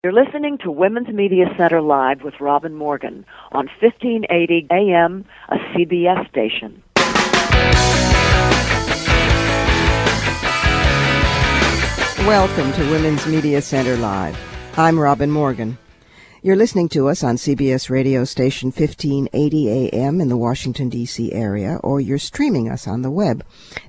You're listening to Women's Media Center Live with Robin Morgan on 1580 AM, a CBS station. Welcome to Women's Media Center Live. I'm Robin Morgan. You're listening to us on CBS radio station 1580 AM in the Washington, D.C. area, or you're streaming us on the web,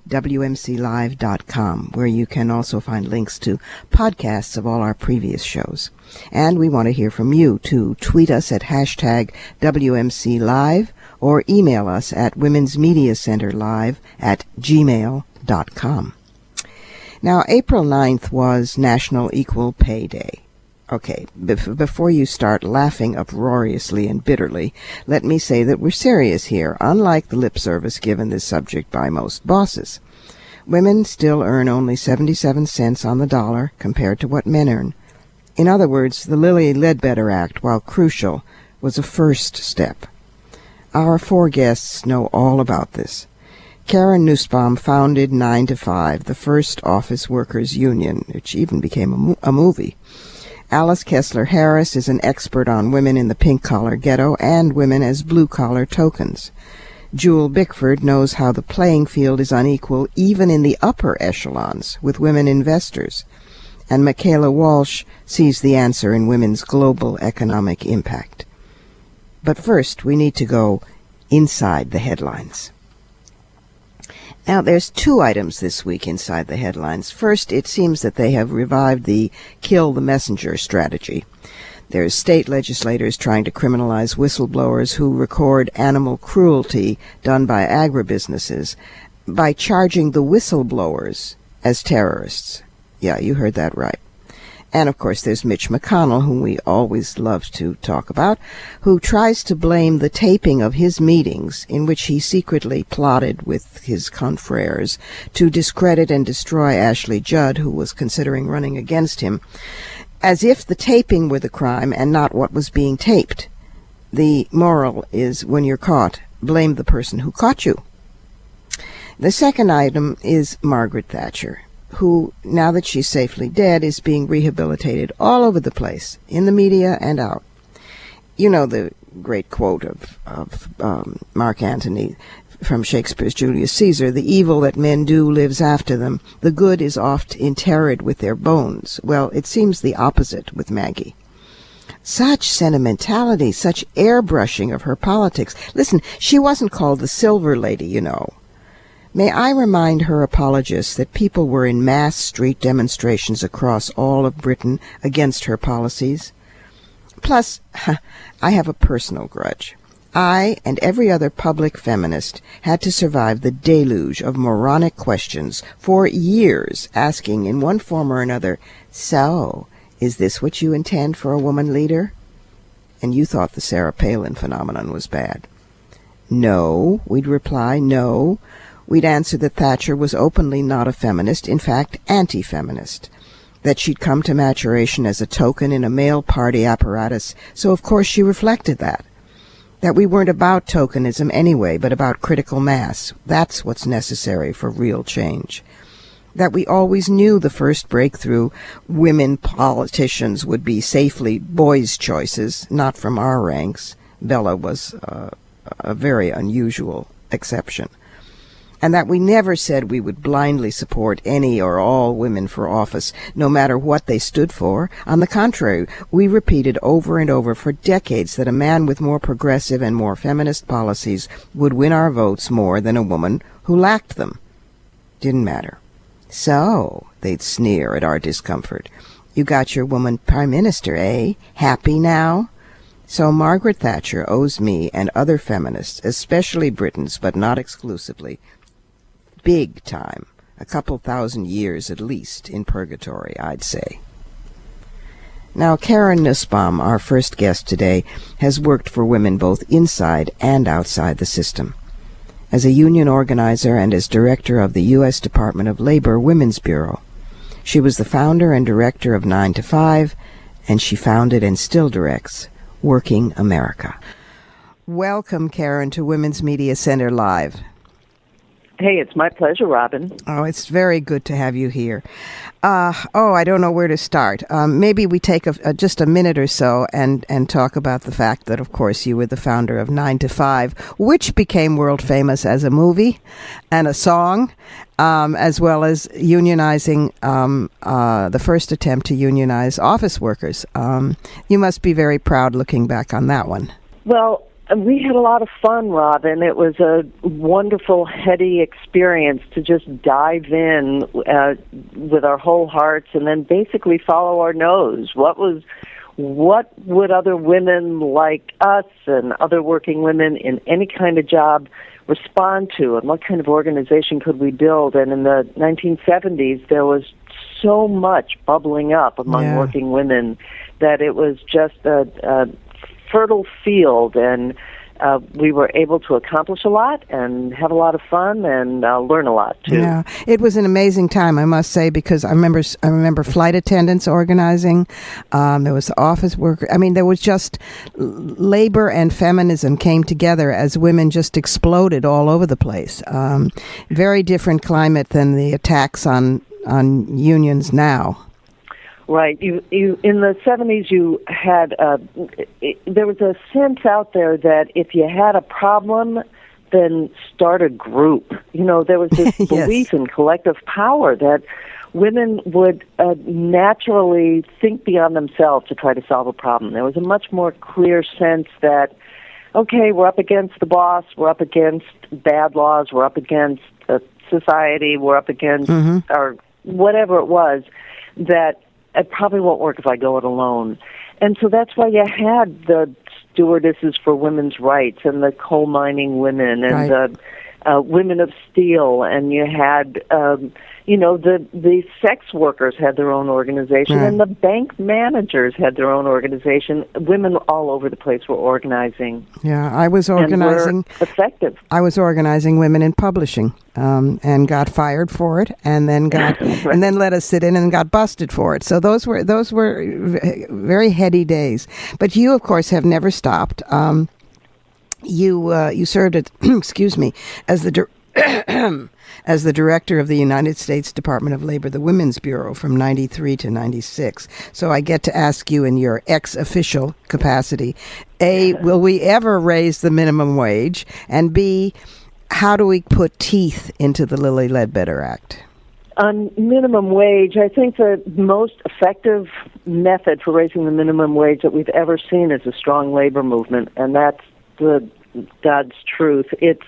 WMCLive.com, where you can also find links to podcasts of all our previous shows. And we want to hear from you, too. Tweet us at hashtag WMCLive or email us at womensmediacenterlive@gmail.com. Now, April 9th was National Equal Pay Day. Okay, before you start laughing uproariously and bitterly, let me say that we're serious here, unlike the lip service given this subject by most bosses. Women still earn only 77 cents on the dollar compared to what men earn. In other words, the Lilly Ledbetter Act, while crucial, was a first step. Our four guests know all about this. Karen Nussbaum founded 9 to 5, the first office workers' union, which even became a movie. Alice Kessler-Harris is an expert on women in the pink-collar ghetto and women as blue-collar tokens. Jewelle Bickford knows how the playing field is unequal even in the upper echelons with women investors. And Michaela Walsh sees the answer in women's global economic impact. But first, we need to go inside the headlines. Now, there's two items this week inside the headlines. First, it seems that they have revived the kill the messenger strategy. There's state legislators trying to criminalize whistleblowers who record animal cruelty done by agribusinesses by charging the whistleblowers as terrorists. Yeah, you heard that right. And, of course, there's Mitch McConnell, whom we always love to talk about, who tries to blame the taping of his meetings, in which he secretly plotted with his confreres to discredit and destroy Ashley Judd, who was considering running against him, as if the taping were the crime and not what was being taped. The moral is, when you're caught, blame the person who caught you. The second item is Margaret Thatcher, who, now that she's safely dead, is being rehabilitated all over the place, in the media and out. You know the great quote of Mark Antony from Shakespeare's Julius Caesar, "The evil that men do lives after them. The good is oft interred with their bones." Well, it seems the opposite with Maggie. Such sentimentality, such airbrushing of her politics. Listen, she wasn't called the Silver Lady, you know. May I remind her apologists that people were in mass street demonstrations across all of Britain against her policies? Plus, I have a personal grudge. I and every other public feminist had to survive the deluge of moronic questions for years, asking in one form or another, "So, is this what you intend for a woman leader?" And you thought the Sarah Palin phenomenon was bad. "No," we'd reply, "no." We'd answer that Thatcher was openly not a feminist, in fact, anti-feminist, that she'd come to maturation as a token in a male party apparatus, so of course she reflected that we weren't about tokenism anyway, but about critical mass. That's what's necessary for real change. That we always knew the first breakthrough women politicians would be safely boys' choices, not from our ranks. Bella was a very unusual exception. And that we never said we would blindly support any or all women for office, no matter what they stood for. On the contrary, we repeated over and over for decades that a man with more progressive and more feminist policies would win our votes more than a woman who lacked them. Didn't matter. "So," they'd sneer at our discomfort, "you got your woman prime minister, eh? Happy now?" So Margaret Thatcher owes me and other feminists, especially Britons, but not exclusively, big time, a couple thousand years at least in purgatory, I'd say. Now, Karen Nussbaum, our first guest today, has worked for women both inside and outside the system. As a union organizer and as director of the U.S. Department of Labor Women's Bureau. She was the founder and director of 9 to 5, and she founded and still directs Working America. Welcome, Karen, to Women's Media Center Live. Hey, it's my pleasure, Robin. Oh, it's very good to have you here. I don't know where to start. Maybe we take just a minute or so and talk about the fact that, of course, you were the founder of 9 to 5, which became world famous as a movie and a song, as well as unionizing, the first attempt to unionize office workers. You must be very proud looking back on that one. Well, we had a lot of fun, Robin. It was a wonderful, heady experience to just dive in with our whole hearts and then basically follow our nose. What would other women like us and other working women in any kind of job respond to, and what kind of organization could we build? And in the 1970s, there was so much bubbling up among working women that it was just a fertile field, and we were able to accomplish a lot and have a lot of fun and learn a lot too. Yeah, it was an amazing time, I must say, because I remember flight attendants organizing. There was office workers. I mean, there was just labor and feminism came together as women just exploded all over the place. Very different climate than the attacks on unions now. Right. You in the 70s, you had there was a sense out there that if you had a problem, then start a group. You know, there was this belief in collective power that women would naturally think beyond themselves to try to solve a problem. There was a much more clear sense that, okay, we're up against the boss, we're up against bad laws, we're up against society, we're up against or whatever it was, that it probably won't work if I go it alone. And so that's why you had the stewardesses for women's rights and the coal mining women and the women of steel, and you had, the sex workers had their own organization, and the bank managers had their own organization. Women all over the place were organizing. Yeah, I was organizing. And were effective. I was organizing women in publishing, and got fired for it, and then and then let us sit in and got busted for it. So those were very heady days. But you, of course, have never stopped. You served at as the as the director of the United States Department of Labor, the Women's Bureau, from 93 to 96. So I get to ask you in your ex-official capacity, A, will we ever raise the minimum wage? And B, how do we put teeth into the Lilly Ledbetter Act? On minimum wage, I think the most effective method for raising the minimum wage that we've ever seen is a strong labor movement, and that's God's truth. It's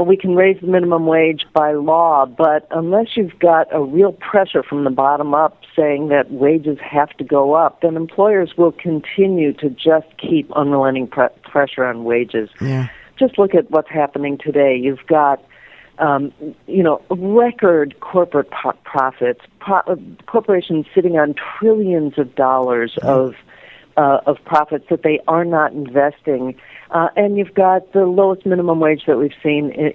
we can raise the minimum wage by law, but unless you've got a real pressure from the bottom up saying that wages have to go up, then employers will continue to just keep unrelenting pressure on wages. Yeah. Just look at what's happening today. You've got, record corporate profits, corporations sitting on trillions of dollars of profits that they are not investing. And you've got the lowest minimum wage that we've seen,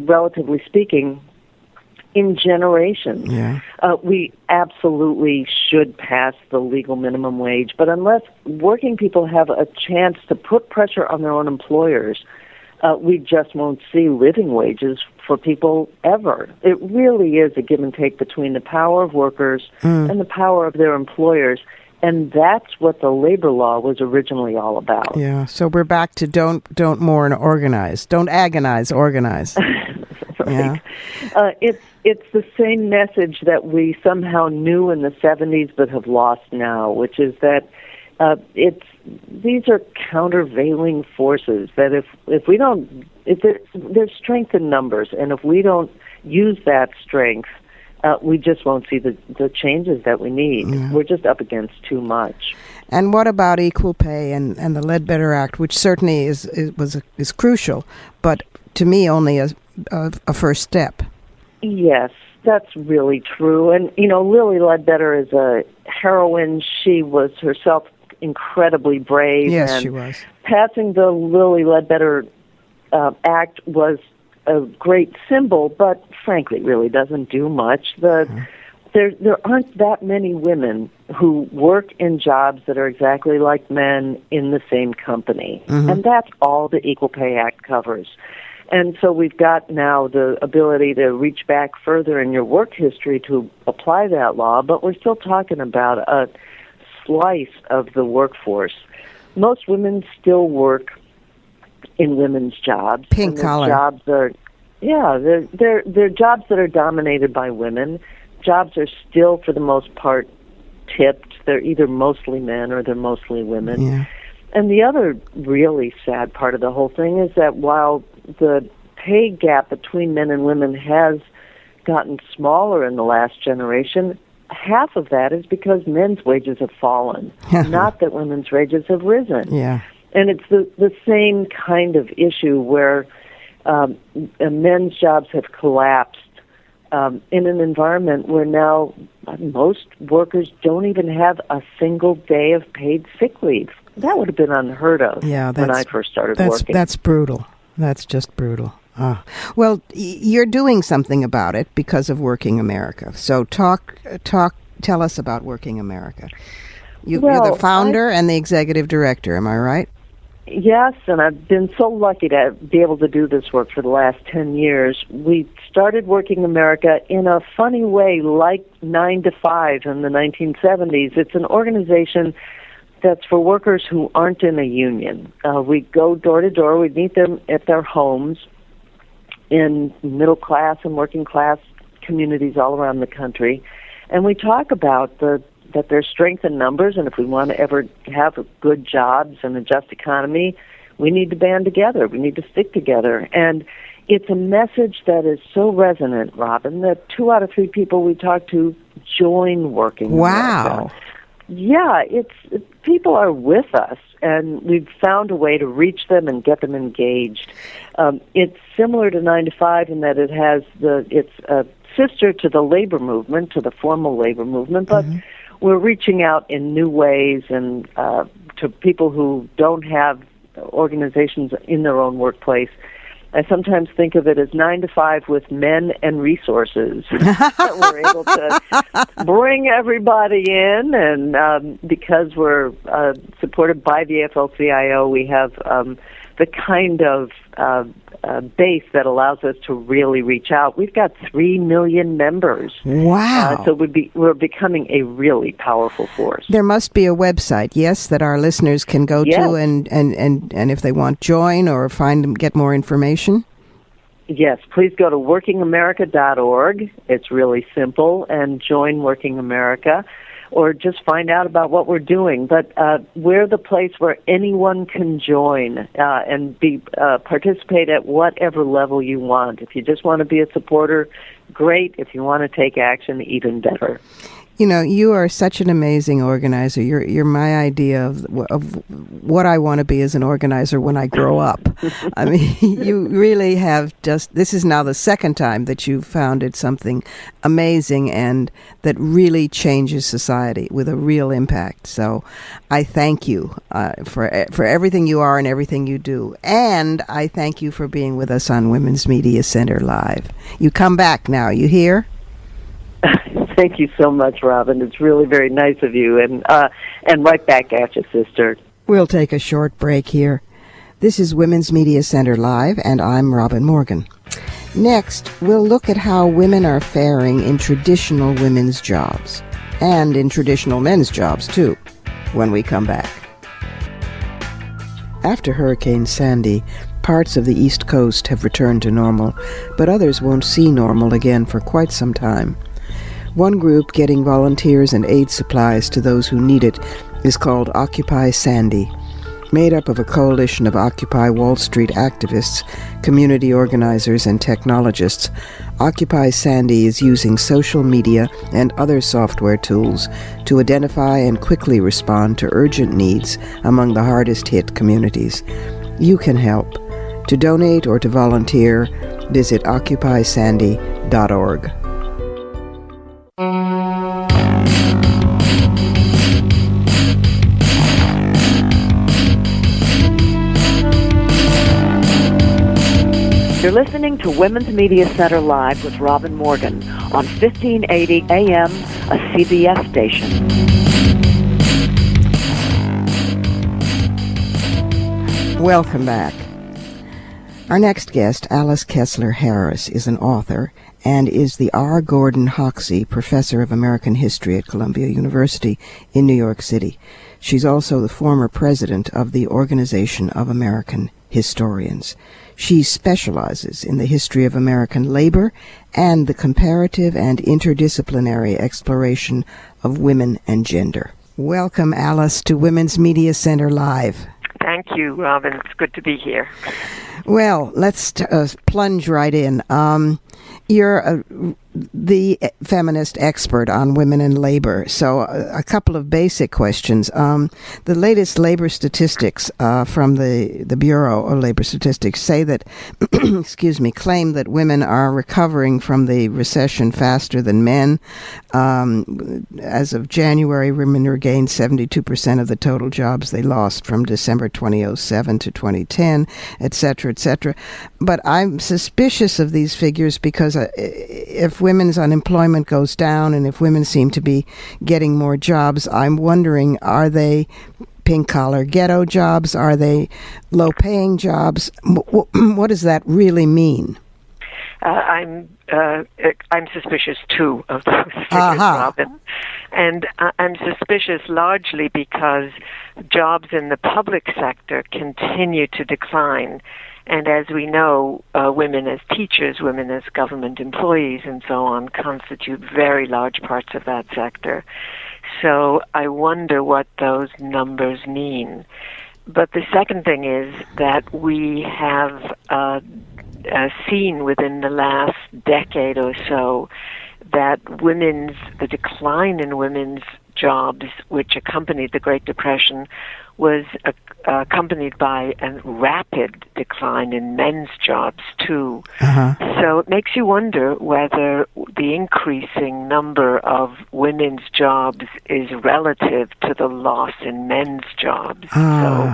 relatively speaking, in generations. Yeah. We absolutely should pass the legal minimum wage, but unless working people have a chance to put pressure on their own employers, we just won't see living wages for people ever. It really is a give and take between the power of workers and the power of their employers. And that's what the labor law was originally all about. Yeah, so we're back to don't mourn, organize. Don't agonize, organize. Right. Yeah. It's the same message that we somehow knew in the 70s but have lost now, which is that these are countervailing forces. That if there's strength in numbers, and if we don't use that strength, we just won't see the changes that we need. Yeah. We're just up against too much. And what about equal pay and the Ledbetter Act, which certainly is crucial, but to me only a first step? Yes, that's really true. And Lilly Ledbetter is a heroine. She was herself incredibly brave. Yes, and she was. Passing the Lilly Ledbetter Act was a great symbol, but frankly really doesn't do much. There aren't that many women who work in jobs that are exactly like men in the same company. And that's all the Equal Pay Act covers. And so we've got now the ability to reach back further in your work history to apply that law, but we're still talking about a slice of the workforce. Most women still work in women's jobs. Pink collar. Jobs are, they're jobs that are dominated by women. Jobs are still, for the most part, tipped. They're either mostly men or they're mostly women. Yeah. And the other really sad part of the whole thing is that while the pay gap between men and women has gotten smaller in the last generation, half of that is because men's wages have fallen, not that women's wages have risen. Yeah. And it's the same kind of issue where men's jobs have collapsed in an environment where now most workers don't even have a single day of paid sick leave. That would have been unheard of when I first started working. That's brutal. That's just brutal. Well, you're doing something about it because of Working America. So tell us about Working America. You're the founder and the executive director, am I right? Yes, and I've been so lucky to be able to do this work for the last 10 years. We started Working America in a funny way, like 9 to 5 in the 1970s. It's an organization that's for workers who aren't in a union. We go door to door. We meet them at their homes in middle class and working class communities all around the country. And we talk about that there's strength in numbers, and if we want to ever have good jobs and a just economy, we need to band together. We need to stick together. And it's a message that is so resonant, Robin, that 2 out of 3 people we talk to join Working America. Yeah, people are with us, and we've found a way to reach them and get them engaged. It's similar to 9 to 5 in that it's a sister to the labor movement, to the formal labor movement, but we're reaching out in new ways and to people who don't have organizations in their own workplace. I sometimes think of it as 9 to 5 with men and resources. We're able to bring everybody in, and because we're supported by the AFL-CIO, we have the kind of base that allows us to really reach out. We've got 3 million members. Wow. So we're becoming a really powerful force. There must be a website, yes, that our listeners can go to and if they want join or get more information. Yes, please go to workingamerica.org. It's really simple, and join Working America, or just find out about what we're doing. But we're the place where anyone can join and participate at whatever level you want. If you just want to be a supporter, great. If you want to take action, even better. You know, you are such an amazing organizer. You're my idea of what I want to be as an organizer when I grow up. I mean, you really have this is now the second time that you've founded something amazing and that really changes society with a real impact. So I thank you for everything you are and everything you do. And I thank you for being with us on Women's Media Center Live. You come back now, you hear? Thank you so much, Robin. It's really very nice of you, and right back at you, sister. We'll take a short break here. This is Women's Media Center Live, and I'm Robin Morgan. Next, we'll look at how women are faring in traditional women's jobs, and in traditional men's jobs, too, when we come back. After Hurricane Sandy, parts of the East Coast have returned to normal, but others won't see normal again for quite some time. One group getting volunteers and aid supplies to those who need it is called Occupy Sandy. Made up of a coalition of Occupy Wall Street activists, community organizers, and technologists, Occupy Sandy is using social media and other software tools to identify and quickly respond to urgent needs among the hardest-hit communities. You can help. To donate or to volunteer, visit occupysandy.org. You're listening to Women's Media Center Live with Robin Morgan on 1580 AM, a CBS station. Welcome back. Our next guest, Alice Kessler-Harris, is an author and is the R. Gordon Hoxie Professor of American History at Columbia University in New York City. She's also the former president of the Organization of American Historians. She specializes in the history of American labor and the comparative and interdisciplinary exploration of women and gender. Welcome, Alice, to Women's Media Center Live. Thank you, Robin. It's good to be here. Well, let's plunge right in. You're the feminist expert on women and labor. So a couple of basic questions. The latest labor statistics from the Bureau of Labor Statistics say that, claim that women are recovering from the recession faster than men. As of January, women regained 72% of the total jobs they lost from December 2007 to 2010, et cetera, et cetera. But I'm suspicious of these figures because if women's unemployment goes down and if women seem to be getting more jobs, I'm wondering, are they pink-collar ghetto jobs? Are they low-paying jobs? What does that really mean? I'm suspicious too of those figures, Robin, and I'm suspicious largely because jobs in the public sector continue to decline. And as we know, women as teachers, women as government employees, and so on, constitute very large parts of that sector. So I wonder what those numbers mean. But the second thing is that we have seen within the last decade or so that the decline in women's jobs, which accompanied the Great Depression, was accompanied by a rapid decline in men's jobs, too. So it makes you wonder whether the increasing number of women's jobs is relative to the loss in men's jobs. So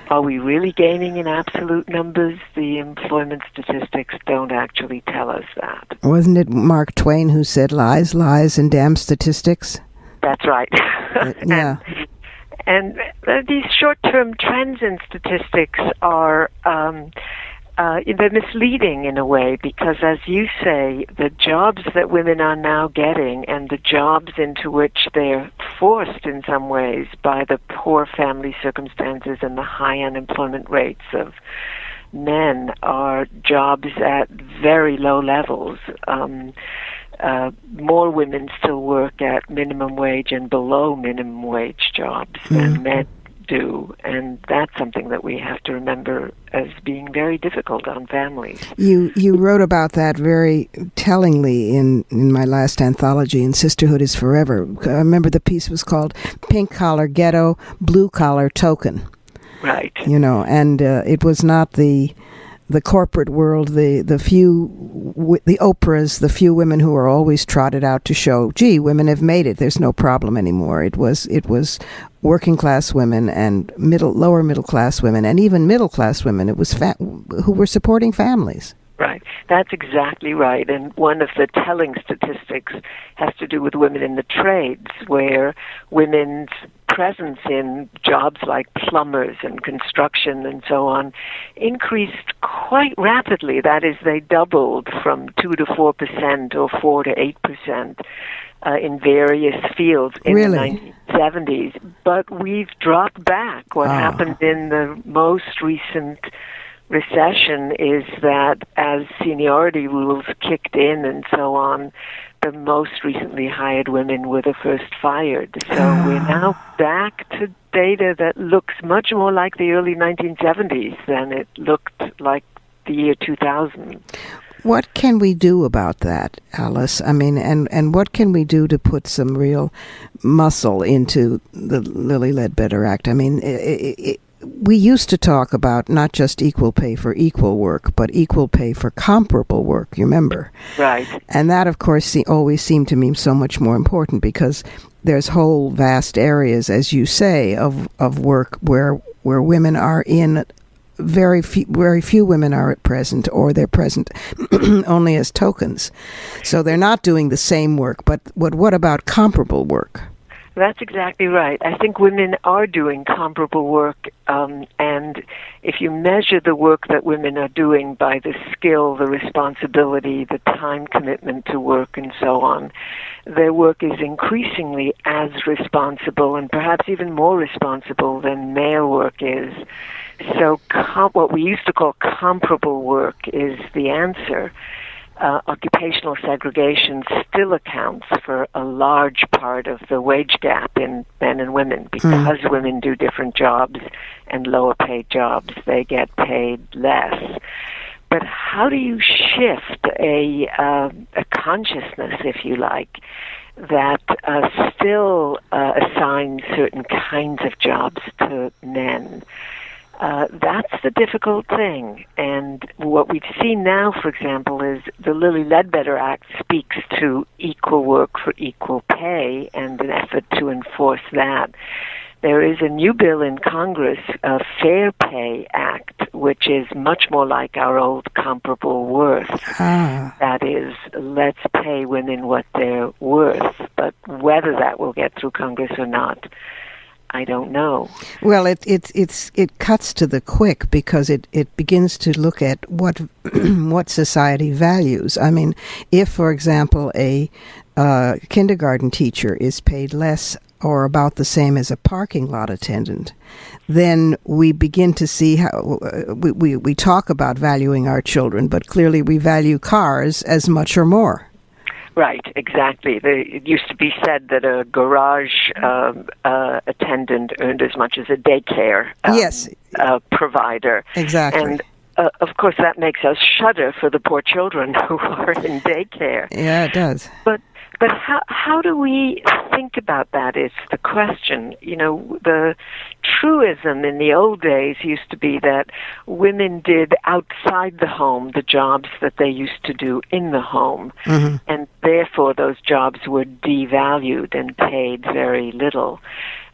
are we really gaining in absolute numbers? The employment statistics don't actually tell us that. Wasn't it Mark Twain who said, lies, lies, and damn statistics? That's right. Yeah. And these short-term trends in statistics are they're misleading in a way because, as you say, the jobs that women are now getting and the jobs into which they're forced in some ways by the poor family circumstances and the high unemployment rates of men are jobs at very low levels. More women still work at minimum wage and below minimum wage jobs than men do, and that's something that we have to remember as being very difficult on families. You wrote about that very tellingly in my last anthology, in Sisterhood is Forever. I remember the piece was called Pink Collar Ghetto, Blue Collar Token. Right. And it was not the corporate world, the Oprahs, the few women who are always trotted out to show, gee, women have made it. There's no problem anymore. It was working class women and lower middle class women and even middle class women. It was who were supporting families. Right. That's exactly right. And one of the telling statistics has to do with women in the trades, where women's presence in jobs like plumbers and construction and so on increased quite rapidly. That is, they doubled from 2 to 4% or 4 to 8% in various fields in the 1970s. But we've dropped back. What happened in the most recent recession is that as seniority rules kicked in and so on, the most recently hired women were the first fired. So we're now back to data that looks much more like the early 1970s than it looked like the year 2000. What can we do about that, Alice? I mean, and what can we do to put some real muscle into the Lilly Ledbetter Act? I mean, we used to talk about not just equal pay for equal work, but equal pay for comparable work, you remember? Right. And that, of course, always seemed to me so much more important because there's whole vast areas, as you say, of work where women are in. Very few women are at present, or they're present only as tokens. So they're not doing the same work, but what about comparable work? That's exactly right. I think women are doing comparable work And if you measure the work that women are doing by the skill, the responsibility, the time commitment to work, and so on, their work is increasingly as responsible and perhaps even more responsible than male work is. So what we used to call comparable work is the answer. Occupational segregation still accounts for a large part of the wage gap in men and women because women do different jobs and lower paid jobs. They get paid less. But how do you shift a consciousness, if you like, that still assigns certain kinds of jobs to men? That's the difficult thing. And what we've seen now, for example, is the Lilly Ledbetter Act speaks to equal work for equal pay and an effort to enforce that. There is a new bill in Congress, a Fair Pay Act, which is much more like our old comparable worth. That is, let's pay women what they're worth. But whether that will get through Congress or not, I don't know. Well, it cuts to the quick because it begins to look at what what society values. I mean, if, for example, a kindergarten teacher is paid less or about the same as a parking lot attendant, then we begin to see how we talk about valuing our children, but clearly we value cars as much or more. Right, exactly. It used to be said that a garage attendant earned as much as a daycare provider. Exactly. And, of course, that makes us shudder for the poor children who are in daycare. Yeah, it does. But how do we think about that is the question. You know, the truism in the old days used to be that women did outside the home the jobs that they used to do in the home, and therefore those jobs were devalued and paid very little.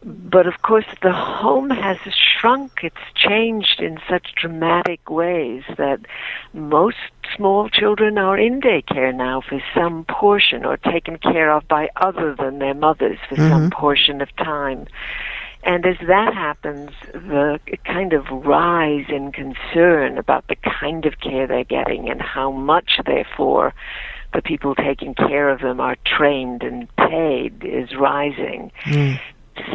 But of course the home has shrunk, it's changed in such dramatic ways that most small children are in daycare now for some portion or taken care of by other than their mothers for some portion of time. And as that happens, the kind of rise in concern about the kind of care they're getting and how much, therefore, the people taking care of them are trained and paid is rising.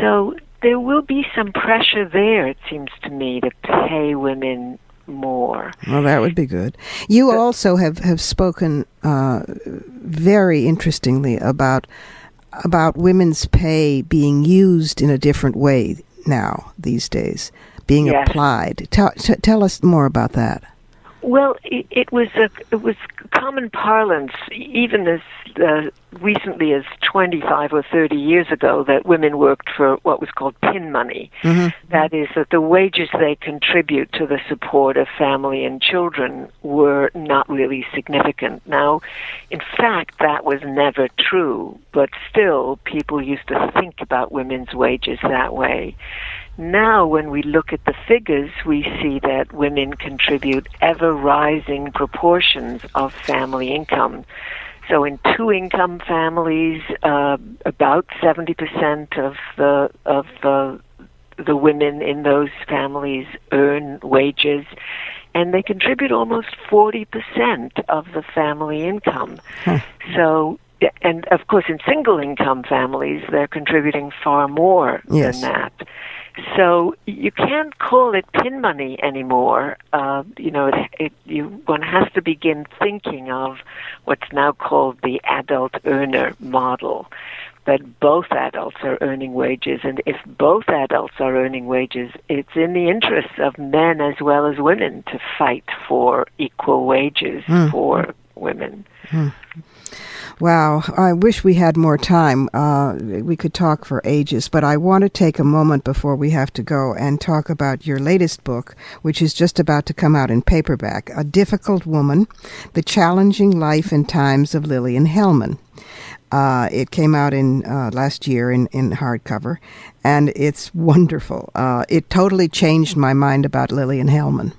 So there will be some pressure there, it seems to me, to pay women more. Well, that would be good. You also have spoken very interestingly about women's pay being used in a different way now, these days, being applied. Tell us more about that. Well, it was common parlance, even as recently as 25 or 30 years ago, that women worked for what was called pin money. That is, that the wages they contribute to the support of family and children were not really significant. Now, in fact, that was never true, but still, people used to think about women's wages that way. Now, when we look at the figures, we see that women contribute ever-rising proportions of family income. So in two-income families, about 70% of the women in those families earn wages, and they contribute almost 40% of the family income. So, and of course, in single-income families, they're contributing far more than that. So you can't call it pin money anymore. One has to begin thinking of what's now called the adult earner model, that both adults are earning wages, and if both adults are earning wages, it's in the interests of men as well as women to fight for equal wages for women. Wow, I wish we had more time. We could talk for ages, but I want to take a moment before we have to go and talk about your latest book, which is just about to come out in paperback, A Difficult Woman, The Challenging Life and Times of Lillian Hellman. It came out in last year in hardcover, and it's wonderful. It totally changed my mind about Lillian Hellman.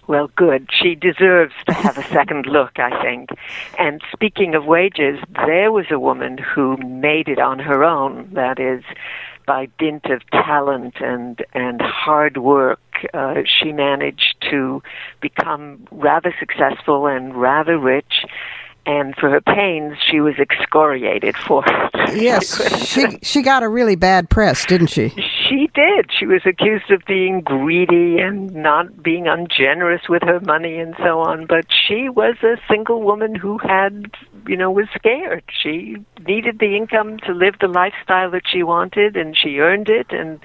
Well, good. She deserves to have a second look, I think. And speaking of wages, there was a woman who made it on her own, that is, by dint of talent and hard work, she managed to become rather successful and rather rich. And for her pains, she was excoriated for it. Yes, she got a really bad press, didn't she? She did. She was accused of being greedy and not being ungenerous with her money and so on. But she was a single woman who had, was scared. She needed the income to live the lifestyle that she wanted, and she earned it and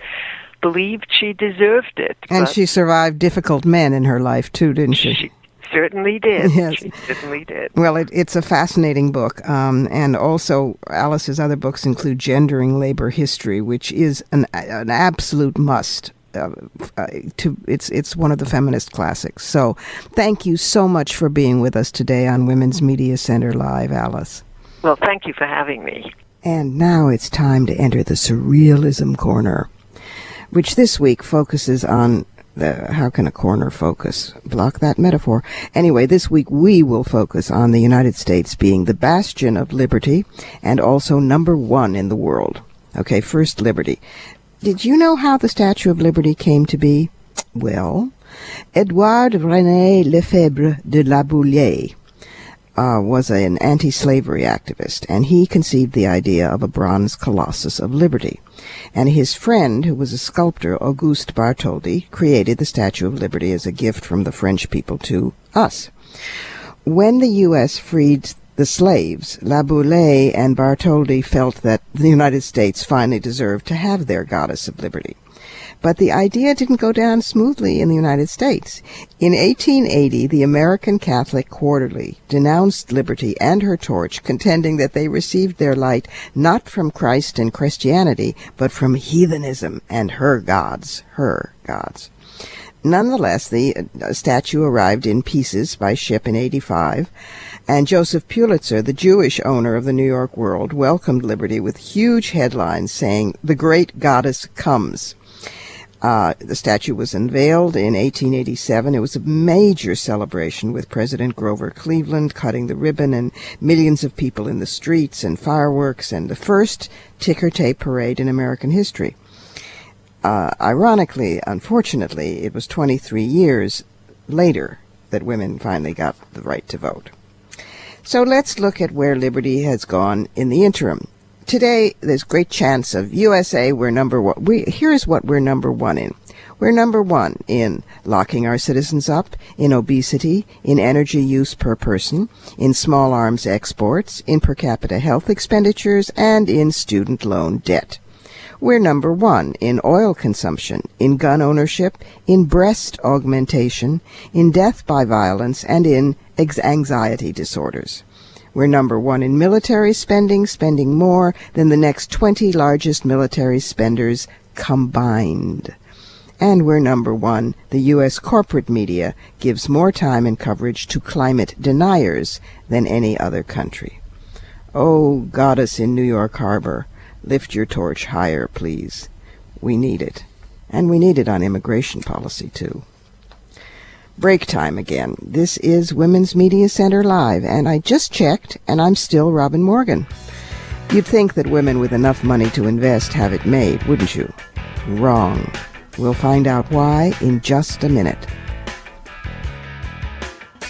believed she deserved it. And she survived difficult men in her life, too, didn't she? She certainly did. Yes. She certainly did. Well, it's a fascinating book. And also, Alice's other books include Gendering Labor History, which is an absolute must. It's one of the feminist classics. So thank you so much for being with us today on Women's Media Center Live, Alice. Well, thank you for having me. And now it's time to enter the Surrealism Corner, which this week focuses on how can a corner focus? Block that metaphor. Anyway, this week we will focus on the United States being the bastion of liberty and also number one in the world. Okay, first, liberty. Did you know how the Statue of Liberty came to be? Well, Edouard René Lefebvre de La Bouillée was an anti-slavery activist, and he conceived the idea of a bronze colossus of liberty. And his friend, who was a sculptor, Auguste Bartholdi, created the Statue of Liberty as a gift from the French people to us. When the U.S. freed the slaves, La Bouillée and Bartholdi felt that the United States finally deserved to have their goddess of liberty. But the idea didn't go down smoothly in the United States. In 1880, the American Catholic Quarterly denounced liberty and her torch, contending that they received their light not from Christ and Christianity, but from heathenism and her gods. Nonetheless, the statue arrived in pieces by ship in 85, and Joseph Pulitzer, the Jewish owner of the New York World, welcomed liberty with huge headlines saying, "The great goddess comes." The statue was unveiled in 1887. It was a major celebration with President Grover Cleveland cutting the ribbon and millions of people in the streets and fireworks and the first ticker tape parade in American history. Ironically, unfortunately, it was 23 years later that women finally got the right to vote. So let's look at where liberty has gone in the interim. Today, there's great chance of USA, we're number one. Here's what we're number one in. We're number one in locking our citizens up, in obesity, in energy use per person, in small arms exports, in per capita health expenditures, and in student loan debt. We're number one in oil consumption, in gun ownership, in breast augmentation, in death by violence, and in anxiety disorders. We're number one in military spending more than the next 20 largest military spenders combined. And we're number one. The U.S. corporate media gives more time and coverage to climate deniers than any other country. Oh, goddess in New York Harbor, lift your torch higher, please. We need it. And we need it on immigration policy, too. Break time again. This is Women's Media Center Live, and I just checked, and I'm still Robin Morgan. You'd think that women with enough money to invest have it made, wouldn't you? Wrong. We'll find out why in just a minute.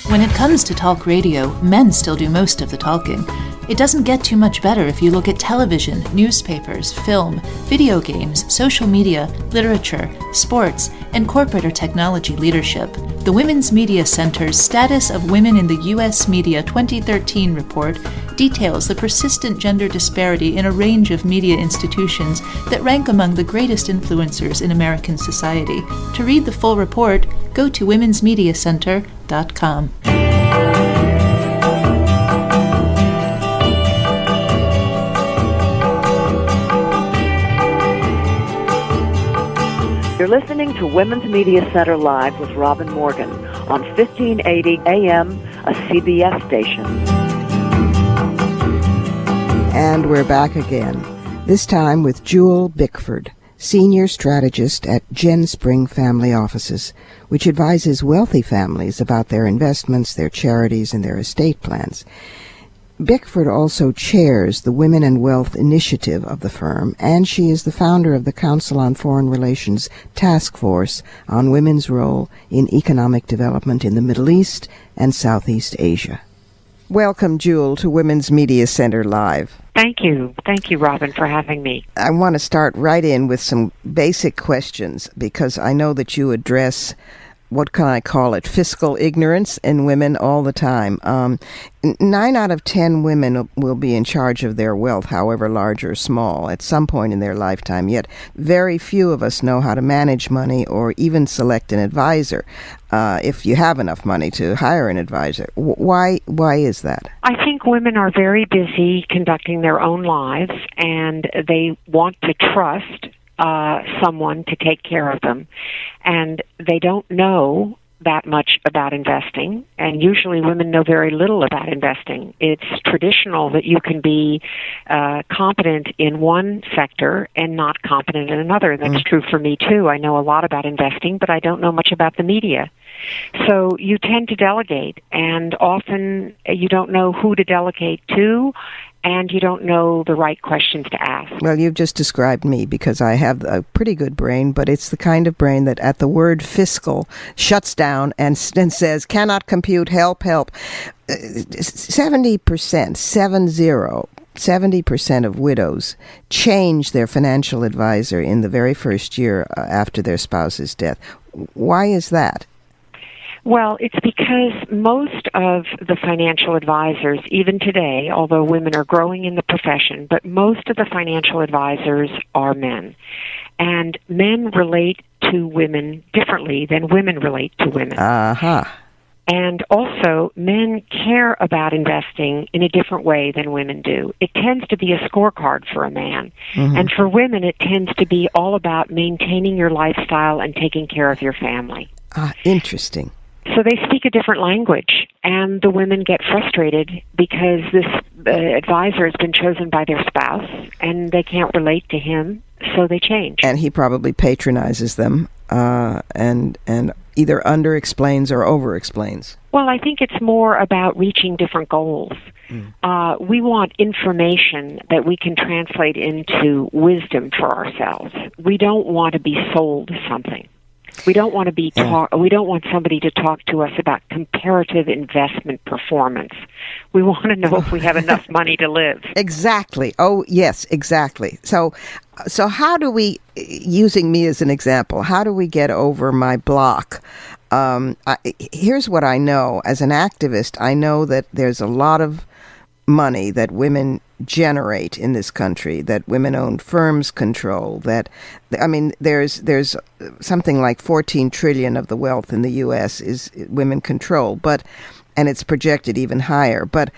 When it comes to talk radio, men still do most of the talking. It doesn't get too much better if you look at television, newspapers, film, video games, social media, literature, sports, and corporate or technology leadership. The Women's Media Center's Status of Women in the U.S. Media 2013 report details the persistent gender disparity in a range of media institutions that rank among the greatest influencers in American society. To read the full report, go to womensmediacenter.com. You're listening to Women's Media Center Live with Robin Morgan on 1580 AM, a CBS station. And we're back again, this time with Jewelle Bickford, Senior Strategist at GenSpring Family Offices, which advises wealthy families about their investments, their charities, and their estate plans. Bickford also chairs the Women and Wealth Initiative of the firm, and she is the founder of the Council on Foreign Relations Task Force on Women's Role in Economic Development in the Middle East and Southeast Asia. Welcome, Jewelle, to Women's Media Center Live. Thank you. Thank you, Robin, for having me. I want to start right in with some basic questions because I know that you address, what can I call it, fiscal ignorance in women all the time. 9 out of 10 women will be in charge of their wealth, however large or small, at some point in their lifetime, yet very few of us know how to manage money or even select an advisor, if you have enough money to hire an advisor. Why is that? I think women are very busy conducting their own lives, and they want to trust someone to take care of them, and they don't know that much about investing, and usually women know very little about investing. It's traditional that you can be competent in one sector and not competent in another. That's true for me too. I know a lot about investing, but I don't know much about the media. So you tend to delegate, and often you don't know who to delegate to, and you don't know the right questions to ask. Well, you've just described me because I have a pretty good brain, but it's the kind of brain that at the word fiscal shuts down and says, cannot compute, help. 70% of widows change their financial advisor in the very first year after their spouse's death. Why is that? Well, it's because most of the financial advisors, even today, although women are growing in the profession, but most of the financial advisors are men. And men relate to women differently than women relate to women. And also, men care about investing in a different way than women do. It tends to be a scorecard for a man. And for women, it tends to be all about maintaining your lifestyle and taking care of your family. Interesting. So they speak a different language, and the women get frustrated because this advisor has been chosen by their spouse, and they can't relate to him, so they change. And he probably patronizes them and either under-explains or over-explains. Well, I think it's more about reaching different goals. We want information that we can translate into wisdom for ourselves. We don't want to be sold something. We don't want to be we don't want somebody to talk to us about comparative investment performance. We want to know if we have enough money to live. Exactly. Oh, yes, exactly. So how do we, using me as an example, how do we get over my block? Here's what I know. As an activist, I know that there's a lot of money that women generate in this country, that women-owned firms control, there's something like 14 trillion of the wealth in the U.S. is women control, and it's projected even higher. But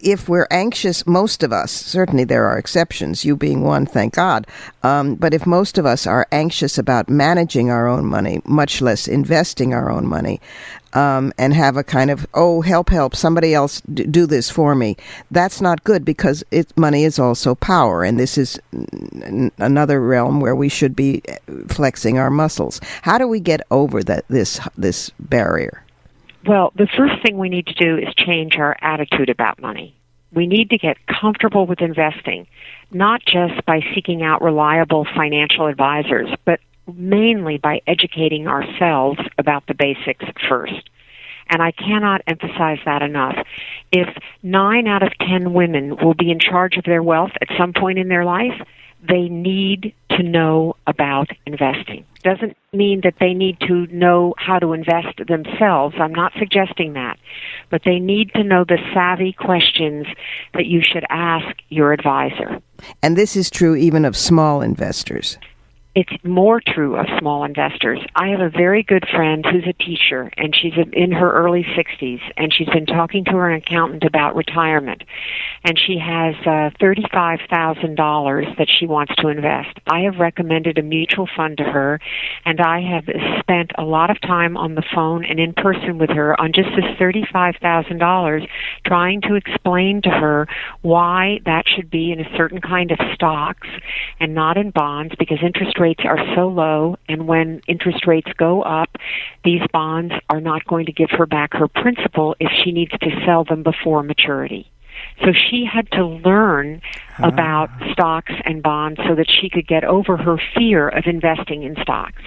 if we're anxious, most of us, certainly there are exceptions, you being one, thank God, but if most of us are anxious about managing our own money, much less investing our own money, and have a kind of, help, somebody else do this for me, that's not good because money is also power, and this is another realm where we should be flexing our muscles. How do we get over this barrier? Well, the first thing we need to do is change our attitude about money. We need to get comfortable with investing, not just by seeking out reliable financial advisors, but mainly by educating ourselves about the basics first. And I cannot emphasize that enough. If 9 out of 10 women will be in charge of their wealth at some point in their life, they need to know about investing. Doesn't mean that they need to know how to invest themselves. I'm not suggesting that. But they need to know the savvy questions that you should ask your advisor. And this is true even of small investors. It's more true of small investors. I have a very good friend who's a teacher, and she's in her early 60s, and she's been talking to her accountant about retirement. And she has $35,000 that she wants to invest. I have recommended a mutual fund to her, and I have spent a lot of time on the phone and in person with her on just this $35,000, trying to explain to her why that should be in a certain kind of stocks and not in bonds, because interest rates rates are so low, and when interest rates go up, these bonds are not going to give her back her principal if she needs to sell them before maturity. So she had to learn about stocks and bonds so that she could get over her fear of investing in stocks.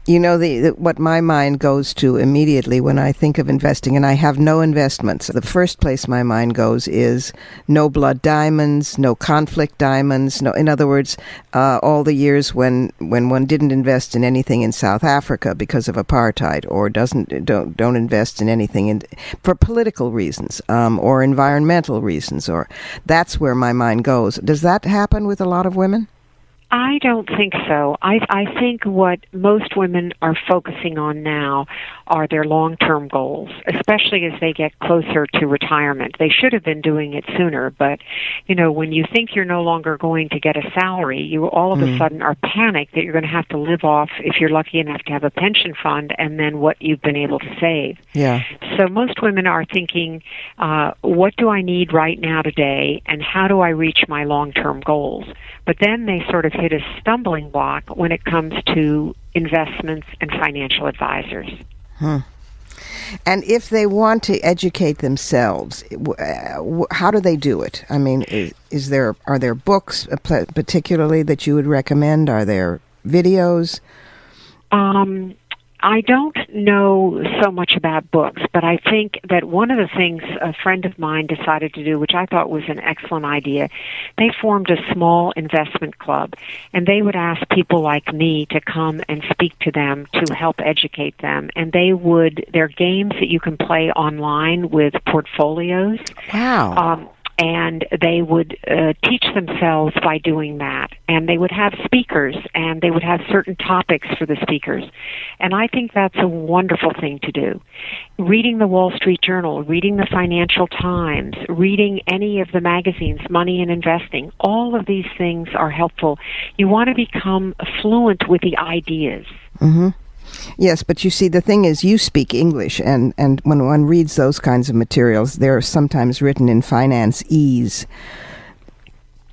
You know, what my mind goes to immediately when I think of investing, and I have no investments, the first place my mind goes is no blood diamonds, no conflict diamonds. No, in other words, all the years when one didn't invest in anything in South Africa because of apartheid, or don't invest in anything for political reasons, or environmental reasons, or that's where my mind goes. Does that happen with a lot of women? I don't think so. I think what most women are focusing on now are their long-term goals, especially as they get closer to retirement. They should have been doing it sooner, but, you know, when you think you're no longer going to get a salary, you all of a sudden are panicked that you're going to have to live off, if you're lucky enough to have a pension fund, and then what you've been able to save. Yeah. So most women are thinking, what do I need right now today, and how do I reach my long-term goals? But then they sort of hit a stumbling block when it comes to investments and financial advisors. And if they want to educate themselves, how do they do it? I mean, are there books particularly that you would recommend? Are there videos? I don't know so much about books, but I think that one of the things a friend of mine decided to do, which I thought was an excellent idea, they formed a small investment club, and they would ask people like me to come and speak to them to help educate them. And they're games that you can play online with portfolios. Wow. And they would teach themselves by doing that. And they would have speakers, and they would have certain topics for the speakers. And I think that's a wonderful thing to do. Reading the Wall Street Journal, reading the Financial Times, reading any of the magazines, Money and Investing, all of these things are helpful. You want to become fluent with the ideas. Mm-hmm. Yes, but you see, the thing is, you speak English, and when one reads those kinds of materials, they're sometimes written in finance-ese.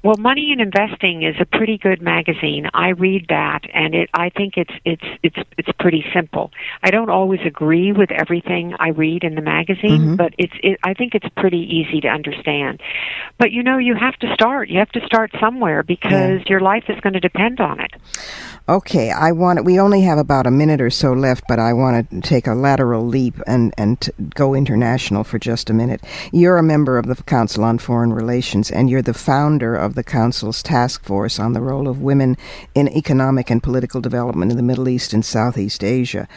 Well, Money and Investing is a pretty good magazine. I read that, and I think it's pretty simple. I don't always agree with everything I read in the magazine, but I think it's pretty easy to understand. But you know, you have to start. You have to start somewhere because your life is going to depend on it. Okay, we only have about a minute or so left, but I want to take a lateral leap and go international for just a minute. You're a member of the Council on Foreign Relations, and you're the founder of the Council's task force on the role of women in economic and political development in the Middle East and Southeast Asia.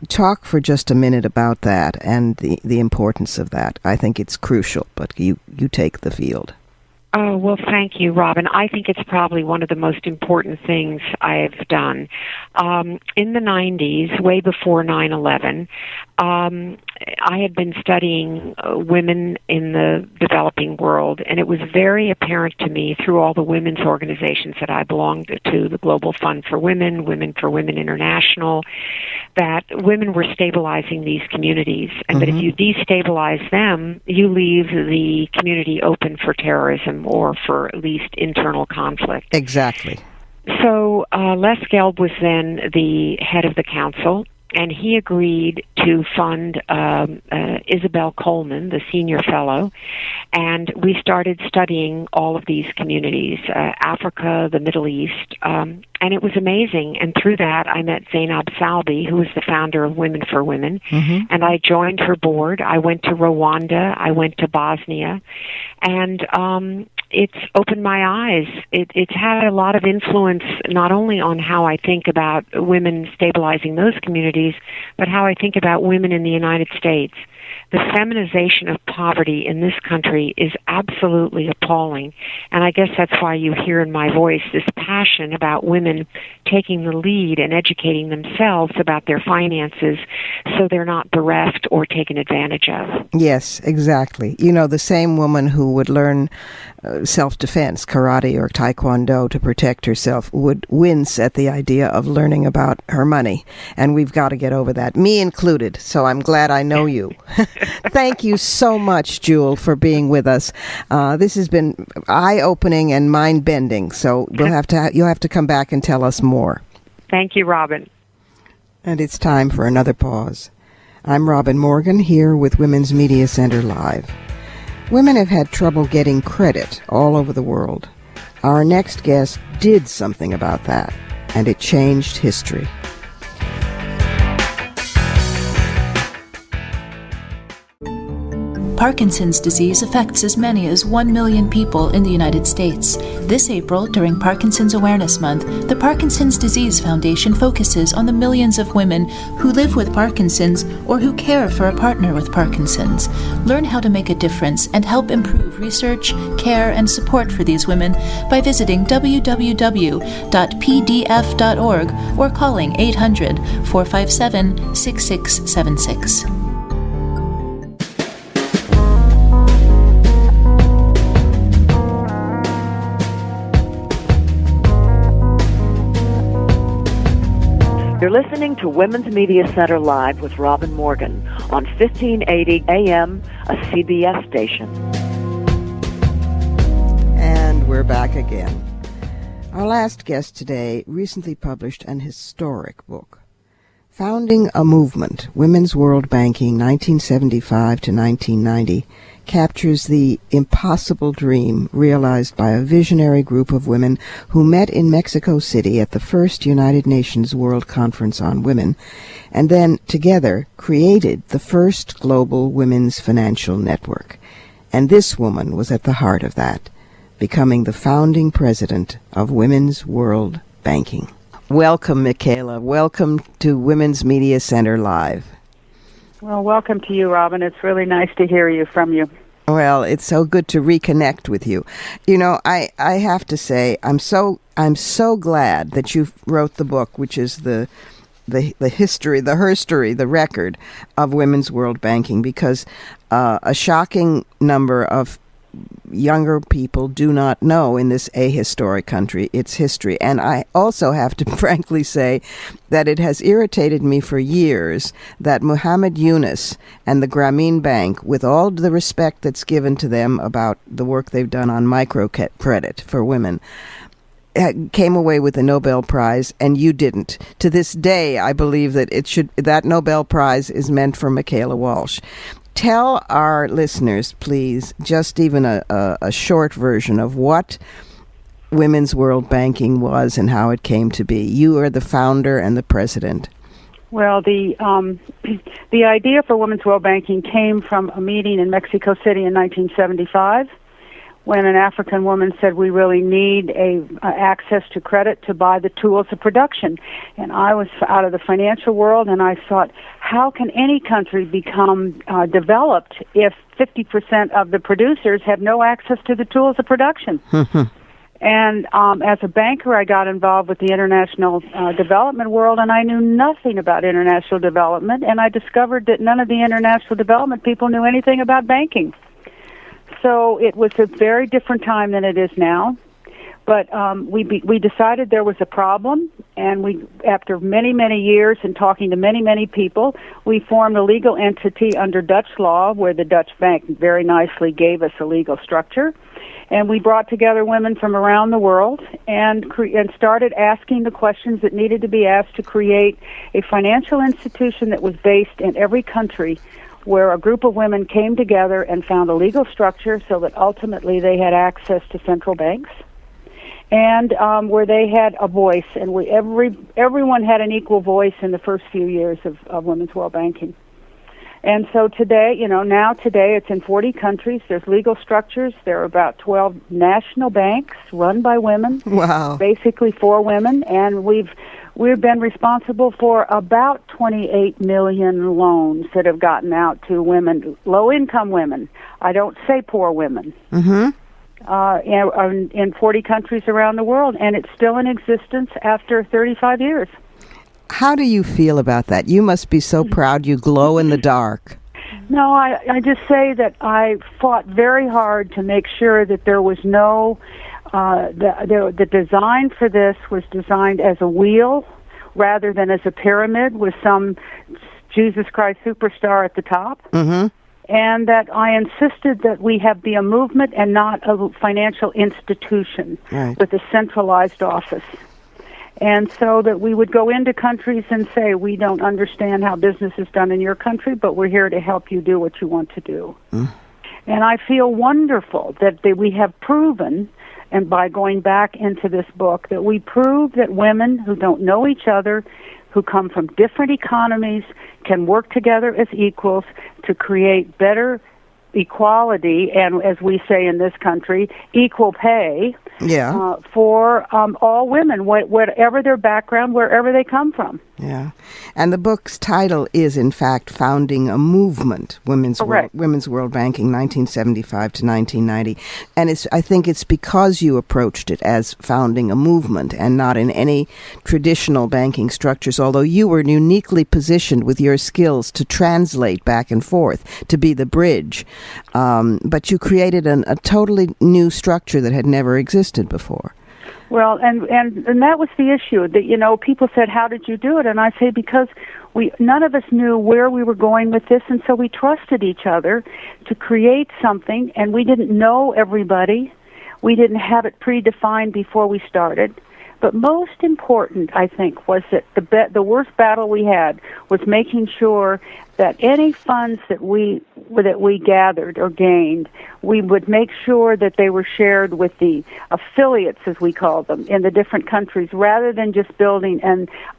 Talk for just a minute about that and the importance of that. I think it's crucial, but you take the field. Oh, well, thank you, Robin. I think it's probably one of the most important things I've done. In the 90s, way before 9/11, I had been studying women in the developing world, and it was very apparent to me through all the women's organizations that I belonged to, the Global Fund for Women, Women for Women International, that women were stabilizing these communities, and that if you destabilize them, you leave the community open for terrorism or for at least internal conflict. Exactly. So Les Gelb was then the head of the council, and he agreed to fund Isabel Coleman, the senior fellow, and we started studying all of these communities, Africa, the Middle East, and it was amazing. And through that, I met Zainab Salbi, who was the founder of Women for Women, and I joined her board. I went to Rwanda, I went to Bosnia, and it's opened my eyes. It's had a lot of influence not only on how I think about women stabilizing those communities, but how I think about women in the United States. The feminization of poverty in this country is absolutely appalling, and I guess that's why you hear in my voice this passion about women taking the lead and educating themselves about their finances so they're not bereft or taken advantage of. Yes, exactly. You know, the same woman who would learn self-defense, karate or taekwondo, to protect herself would wince at the idea of learning about her money, and we've got to get over that, me included, so I'm glad I know you. Thank you so much, Jewelle, for being with us. This has been eye-opening and mind-bending, so you'll have to come back and tell us more. Thank you, Robin. And it's time for another pause. I'm Robin Morgan, here with Women's Media Center Live. Women have had trouble getting credit all over the world. Our next guest did something about that, and it changed history. Parkinson's disease affects as many as 1 million people in the United States. This April, during Parkinson's Awareness Month, the Parkinson's Disease Foundation focuses on the millions of women who live with Parkinson's or who care for a partner with Parkinson's. Learn how to make a difference and help improve research, care, and support for these women by visiting www.pdf.org or calling 800-457-6676. You're listening to Women's Media Center Live with Robin Morgan on 1580 AM, a CBS station. And we're back again. Our last guest today recently published an historic book, Founding a Movement, Women's World Banking, 1975 to 1990, captures the impossible dream realized by a visionary group of women who met in Mexico City at the first United Nations World Conference on Women, and then together created the first global women's financial network. And this woman was at the heart of that, becoming the founding president of Women's World Banking. Welcome, Michaela. Welcome to Women's Media Center Live. Well, welcome to you, Robin. It's really nice to hear from you. Well, it's so good to reconnect with you. You know, I have to say, I'm so glad that you wrote the book, which is the history, the herstory, the record of women's world banking, because a shocking number of younger people do not know in this ahistoric country its history. And I also have to frankly say that it has irritated me for years that Muhammad Yunus and the Grameen Bank, with all the respect that's given to them about the work they've done on microcredit for women, came away with the Nobel Prize, and you didn't. To this day, I believe that that Nobel Prize is meant for Michaela Walsh. Tell our listeners, please, just even a short version of what Women's World Banking was and how it came to be. You are the founder and the president. Well, the idea for Women's World Banking came from a meeting in Mexico City in 1975, when an African woman said we really need access to credit to buy the tools of production. And I was out of the financial world, and I thought, how can any country become developed if 50% of the producers have no access to the tools of production? And as a banker, I got involved with the international development world, and I knew nothing about international development, and I discovered that none of the international development people knew anything about banking. So it was a very different time than it is now. But we decided there was a problem, and after many, many years and talking to many, many people, we formed a legal entity under Dutch law, where the Dutch bank very nicely gave us a legal structure. And we brought together women from around the world and started asking the questions that needed to be asked to create a financial institution that was based in every country, where a group of women came together and found a legal structure so that ultimately they had access to central banks, and where they had a voice, and everyone had an equal voice in the first few years of Women's World Banking. And so today, today it's in 40 countries. There's legal structures. There are about 12 national banks run by women. Wow. Basically for women, and we've been responsible for about 28 million loans that have gotten out to women, low-income women. I don't say poor women. Mm-hmm. In 40 countries around the world, and it's still in existence after 35 years. How do you feel about that? You must be so proud you glow in the dark. No, I just say that I fought very hard to make sure that there was no... The design for this was designed as a wheel rather than as a pyramid with some Jesus Christ Superstar at the top. Mm-hmm. And that I insisted that we be a movement and not a financial institution with a centralized office. And so that we would go into countries and say, we don't understand how business is done in your country, but we're here to help you do what you want to do. Mm. And I feel wonderful that we have proven, and by going back into this book, that we prove that women who don't know each other, who come from different economies, can work together as equals to create better equality and, as we say in this country, equal pay for all women, whatever their background, wherever they come from. Yeah. And the book's title is, in fact, Founding a Movement, Women's World Banking, 1975 to 1990. And I think it's because you approached it as founding a movement and not in any traditional banking structures, although you were uniquely positioned with your skills to translate back and forth, to be the bridge. But you created a totally new structure that had never existed before. Well, and that was the issue. That people said, "How did you do it?" And I say, because none of us knew where we were going with this, and so we trusted each other to create something. And we didn't know everybody. We didn't have it predefined before we started. But most important, I think, was that the worst battle we had was making sure that any funds that we gathered or gained, we would make sure that they were shared with the affiliates, as we call them, in the different countries, rather than just building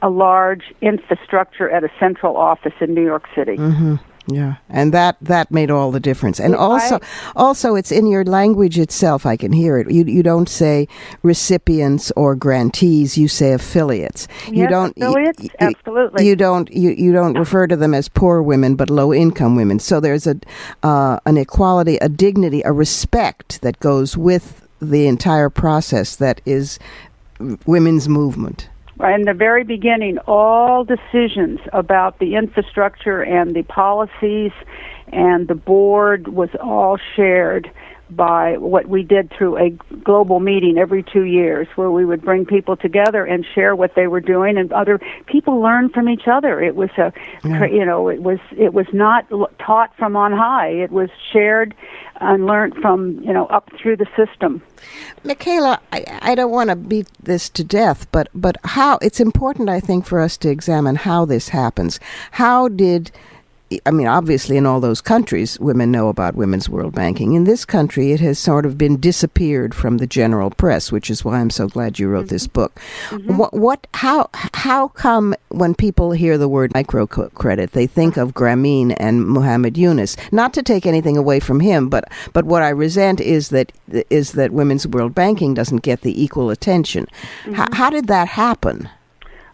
a large infrastructure at a central office in New York City. Mm-hmm. Yeah, and that made all the difference. And also it's in your language itself. I can hear it. You don't say recipients or grantees. You say affiliates. Yes, affiliates. Absolutely. You don't refer to them as poor women, but low income women. So there's an equality, a dignity, a respect that goes with the entire process that is women's movement. In the very beginning, all decisions about the infrastructure and the policies and the board was all shared by what we did through a global meeting every 2 years, where we would bring people together and share what they were doing, and other people learned from each other. It was it was not taught from on high. It was shared and learned from up through the system. Michaela, I don't want to beat this to death, but how it's important, I think, for us to examine how this happens. Obviously in all those countries, women know about women's world banking. In this country, it has sort of been disappeared from the general press, which is why I'm so glad you wrote this book. Mm-hmm. How come when people hear the word microcredit, they think of Grameen and Muhammad Yunus? Not to take anything away from him, but what I resent is that women's world banking doesn't get the equal attention. Mm-hmm. How did that happen?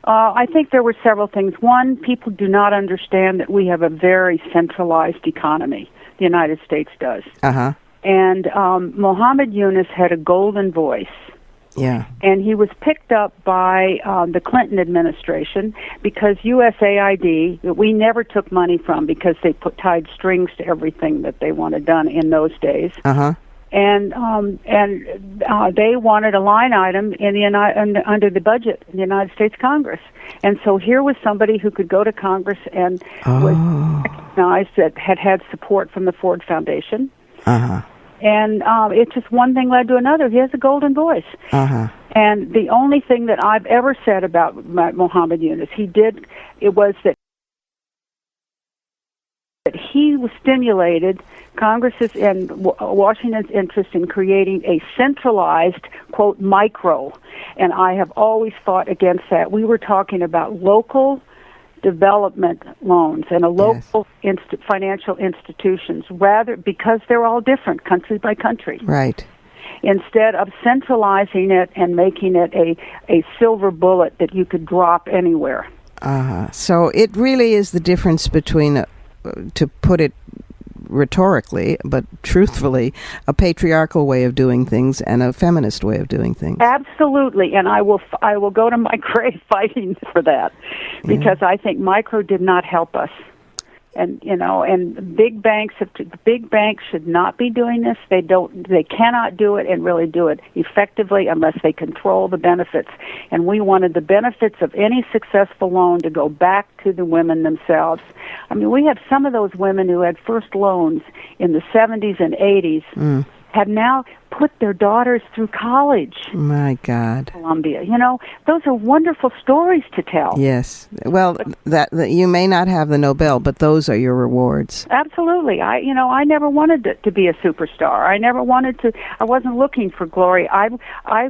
I think there were several things. One, people do not understand that we have a very centralized economy. The United States does. Uh-huh. And Muhammad Yunus had a golden voice. Yeah. And he was picked up by the Clinton administration because USAID, we never took money from because they tied strings to everything that they wanted done in those days. Uh-huh. And they wanted a line item under the budget in the United States Congress. And so here was somebody who could go to Congress and was recognized that had support from the Ford Foundation. Uh-huh. And it just one thing led to another. He has a golden voice. Uh-huh. And the only thing that I've ever said about Muhammad Yunus, it was that he stimulated Congress's and Washington's interest in creating a centralized, quote, micro. And I have always fought against that. We were talking about local development loans and a local financial institutions, rather because they're all different, country by country. Right. Instead of centralizing it and making it a silver bullet that you could drop anywhere. So it really is the difference between to put it rhetorically, but truthfully, a patriarchal way of doing things and a feminist way of doing things. Absolutely, and I will go to my grave fighting for that, because I think micro did not help us. And and big banks should not be doing this. They cannot do it and really do it effectively unless they control the benefits. And we wanted the benefits of any successful loan to go back to the women themselves. I mean, we have some of those women who had first loans in the 70s and 80s have now put their daughters through college. My God. Columbia. Those are wonderful stories to tell. Yes. Well, that you may not have the Nobel, but those are your rewards. Absolutely. I never wanted to be a superstar. I wasn't looking for glory. I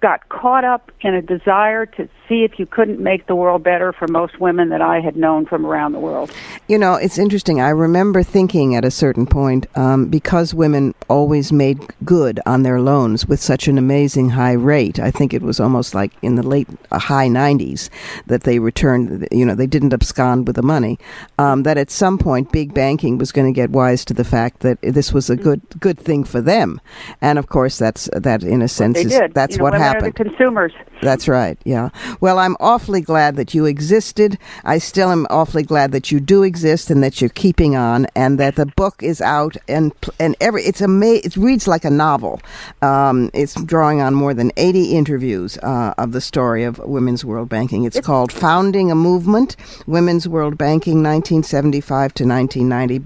got caught up in a desire to see if you couldn't make the world better for most women that I had known from around the world. It's interesting. I remember thinking at a certain point, because women always made good on their loans with such an amazing high rate, I think it was almost like in the high 90s that they returned, they didn't abscond with the money, that at some point big banking was going to get wise to the fact that this was a good thing for them. And of course that in a sense that's what happened. They're the consumers. That's right, yeah. Well, I'm awfully glad that you existed. I still am awfully glad that you do exist and that you're keeping on, and that the book is out and it reads like a novel. It's drawing on more than 80 interviews of the story of women's world banking. It's called Founding a Movement, Women's World Banking, 1975 to 1990.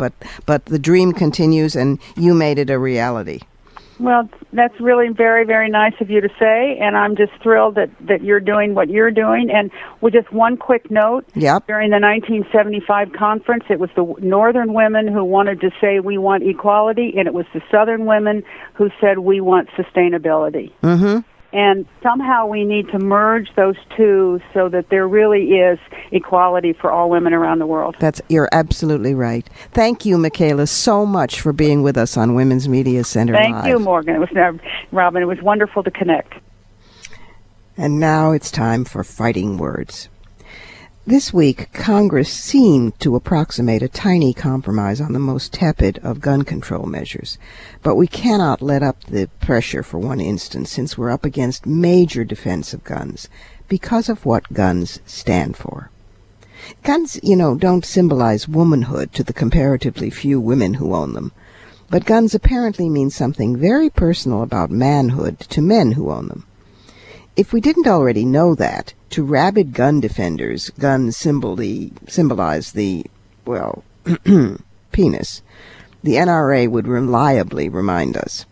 But the dream continues, and you made it a reality. Well, that's really very, very nice of you to say, and I'm just thrilled that you're doing what you're doing. And with just one quick note, during the 1975 conference, it was the Northern women who wanted to say we want equality, and it was the Southern women who said we want sustainability. Mm-hmm. And somehow we need to merge those two so that there really is equality for all women around the world. You're absolutely right. Thank you, Michaela, so much for being with us on Women's Media Center Live. Thank you, Morgan. Robin, it was wonderful to connect. And now it's time for Fighting Words. This week, Congress seemed to approximate a tiny compromise on the most tepid of gun control measures. But we cannot let up the pressure for one instant, since we're up against major defense of guns because of what guns stand for. Guns, don't symbolize womanhood to the comparatively few women who own them. But guns apparently mean something very personal about manhood to men who own them. If we didn't already know that, to rabid gun defenders, guns symbolize the, penis. The NRA would reliably remind us.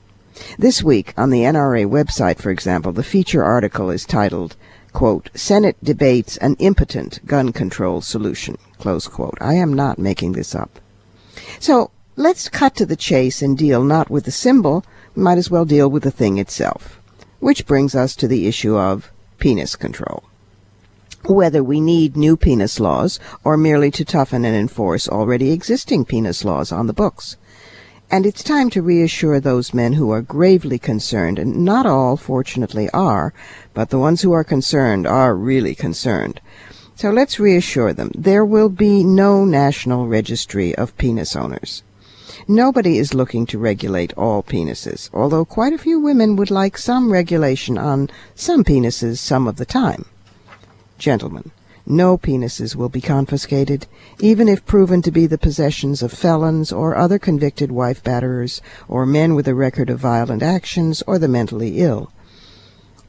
This week, on the NRA website, for example, the feature article is titled, quote, Senate Debates an Impotent Gun Control Solution, close quote. I am not making this up. So, let's cut to the chase and deal not with the symbol, we might as well deal with the thing itself. Which brings us to the issue of penis control. Whether we need new penis laws or merely to toughen and enforce already existing penis laws on the books. And it's time to reassure those men who are gravely concerned, and not all, fortunately, are, but the ones who are concerned are really concerned. So let's reassure them. There will be no national registry of penis owners. Nobody is looking to regulate all penises, although quite a few women would like some regulation on some penises some of the time. Gentlemen, no penises will be confiscated, even if proven to be the possessions of felons or other convicted wife batterers, or men with a record of violent actions, or the mentally ill.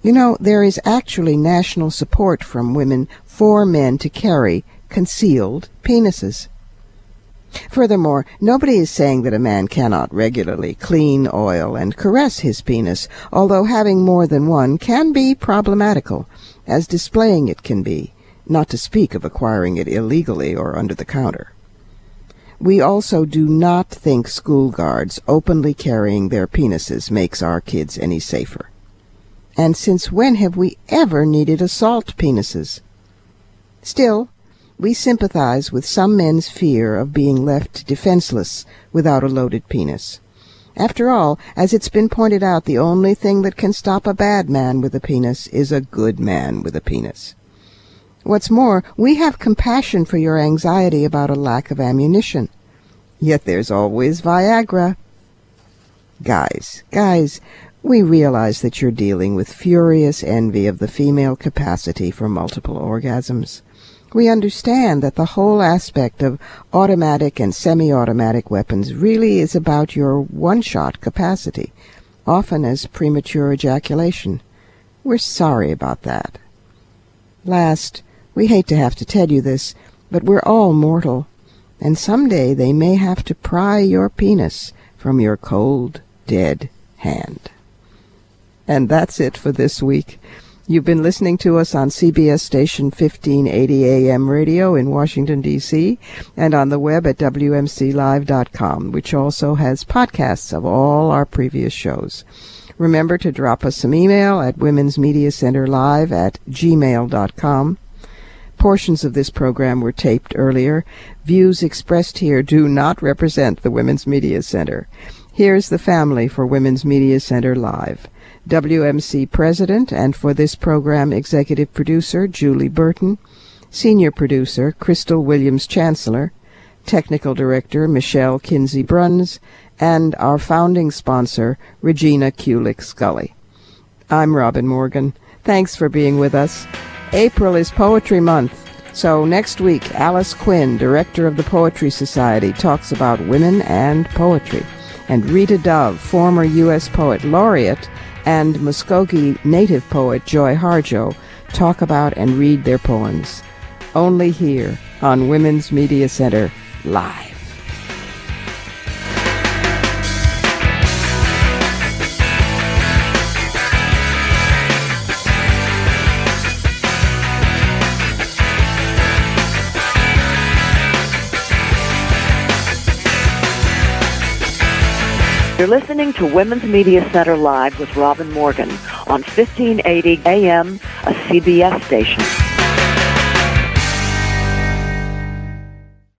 There is actually national support from women for men to carry concealed penises. Furthermore, nobody is saying that a man cannot regularly clean, oil, and caress his penis, although having more than one can be problematical, as displaying it can be, not to speak of acquiring it illegally or under the counter. We also do not think school guards openly carrying their penises makes our kids any safer. And since when have we ever needed assault penises? Still, we sympathize with some men's fear of being left defenseless without a loaded penis. After all, as it's been pointed out, the only thing that can stop a bad man with a penis is a good man with a penis. What's more, we have compassion for your anxiety about a lack of ammunition. Yet there's always Viagra. Guys, we realize that you're dealing with furious envy of the female capacity for multiple orgasms. We understand that the whole aspect of automatic and semi-automatic weapons really is about your one-shot capacity, often as premature ejaculation. We're sorry about that. Last, we hate to have to tell you this, but we're all mortal, and someday they may have to pry your penis from your cold, dead hand. And that's it for this week. You've been listening to us on CBS station 1580 AM radio in Washington, D.C., and on the web at WMClive.com, which also has podcasts of all our previous shows. Remember to drop us some email at womensmediacenterlive@gmail.com. Portions of this program were taped earlier. Views expressed here do not represent the Women's Media Center. Here's the family for Women's Media Center Live. WMC President and for this program Executive Producer Julie Burton, Senior Producer Crystal Williams Chancellor, Technical Director Michelle Kinsey Bruns, and our founding sponsor Regina Kulik Scully. I'm Robin Morgan. Thanks for being with us. April is Poetry Month, so next week Alice Quinn, Director of the Poetry Society, talks about women and poetry, and Rita Dove, former U.S. Poet Laureate, and Muskogee native poet Joy Harjo talk about and read their poems. Only here on Women's Media Center Live. You're listening to Women's Media Center Live with Robin Morgan on 1580 AM, a CBS station.